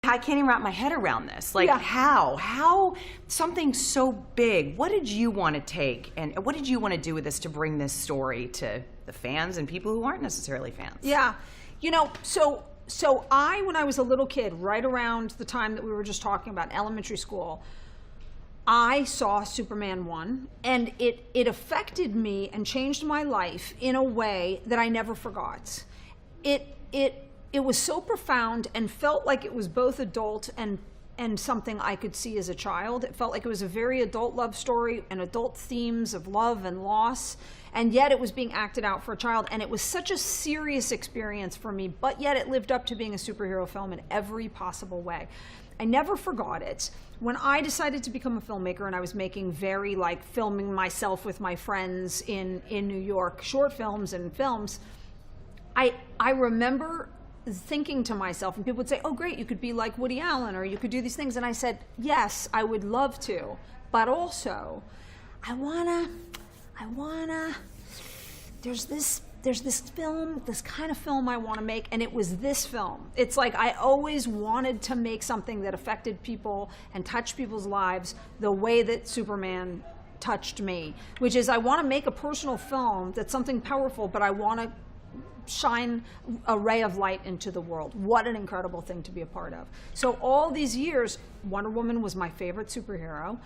I can't even wrap my head around this. Like, how something so big, what did you want to take and what did you want to do with this to bring this story to the fans and people who aren't necessarily fans? Yeah, you know, so when I was a little kid, right around the time that we were just talking about, elementary school, I saw Superman 1, and it affected me and changed my life in a way that I never forgot. It was so profound and felt like it was both adult and something I could see as a child. It felt like it was a very adult love story and adult themes of love and loss, and yet it was being acted out for a child, and it was such a serious experience for me, but yet it lived up to being a superhero film in every possible way. I never forgot it. When I decided to become a filmmaker and I was making very, like, filming myself with my friends in New York, short films and films, I remember thinking to myself, and people would say, oh great, you could be like Woody Allen, or you could do these things, and I said, yes, I would love to, but also I wanna there's this film, this kind of film I want to make, and it was this film. It's like I always wanted to make something that affected people and touched people's lives the way that Superman touched me, which is I want to make a personal film that's something powerful, but I want to shine a ray of light into the world. What an incredible thing to be a part of. So all these years, Wonder Woman was my favorite superhero.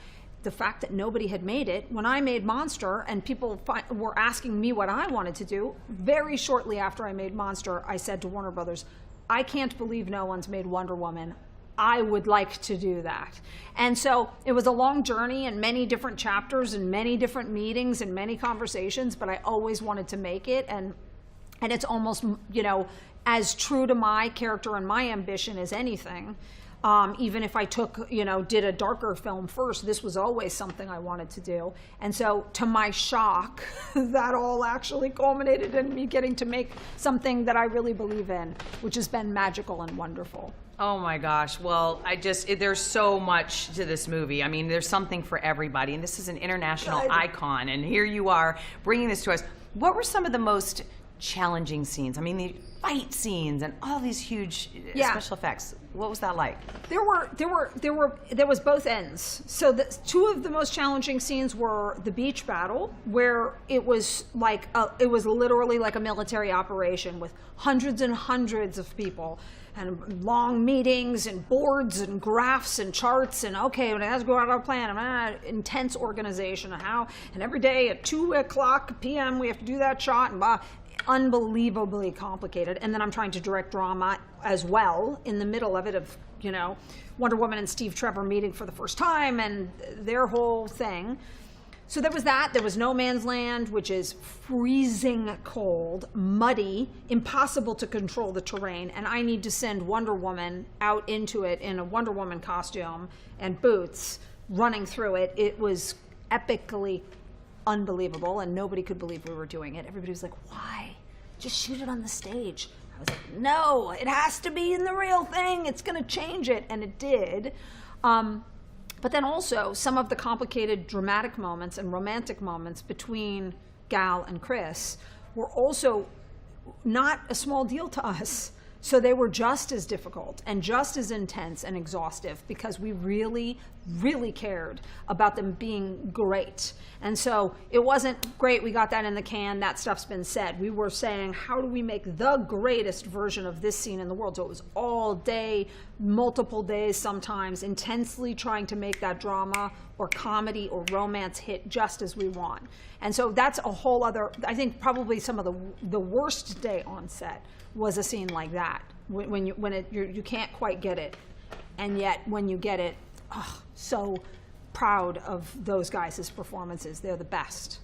The fact that nobody had made it, when I made Monster and people were asking me what I wanted to do, very shortly after I made Monster, I said to Warner Brothers, I can't believe no one's made Wonder Woman. I would like to do that. And so it was a long journey and many different chapters and many different meetings and many conversations, but I always wanted to make it. And it's almost, you know, as true to my character and my ambition as anything. Even if I took, you know, did a darker film first, this was always something I wanted to do. And so, to my shock, that all actually culminated in me getting to make something that I really believe in, which has been magical and wonderful. Oh my gosh, well, there's so much to this movie. I mean, there's something for everybody, and this is an international icon, and here you are bringing this to us. What were some of the most challenging scenes? I mean, the fight scenes and all these huge special effects. What was that like? There was both ends. So two of the most challenging scenes were the beach battle, where it was like it was literally like a military operation with hundreds and hundreds of people and long meetings and boards and graphs and charts and okay, when it has to go out our plan, intense organization and and every day at 2:00 p.m. we have to do that shot and blah. Unbelievably complicated. And then I'm trying to direct drama as well in the middle of it, of, you know, Wonder Woman and Steve Trevor meeting for the first time and their whole thing. So there was that. There was No Man's Land, which is freezing cold, muddy, impossible to control the terrain, and I need to send Wonder Woman out into it in a Wonder Woman costume and boots, running through it. It was epically unbelievable, and nobody could believe we were doing it. Everybody was like, why? Just shoot it on the stage. I was like, no, it has to be in the real thing. It's going to change it, and it did. But then also some of the complicated dramatic moments and romantic moments between Gal and Chris were also not a small deal to us. So they were just as difficult and just as intense and exhaustive because we really, really cared about them being great. And so it wasn't great, we got that in the can, that stuff's been said. We were saying, how do we make the greatest version of this scene in the world? So it was all day, multiple days sometimes, intensely trying to make that drama or comedy or romance hit just as we want. And so that's a whole other, I think probably some of the worst day on set was a scene like that, when you can't quite get it, and yet when you get it, oh, so proud of those guys' performances. They're the best.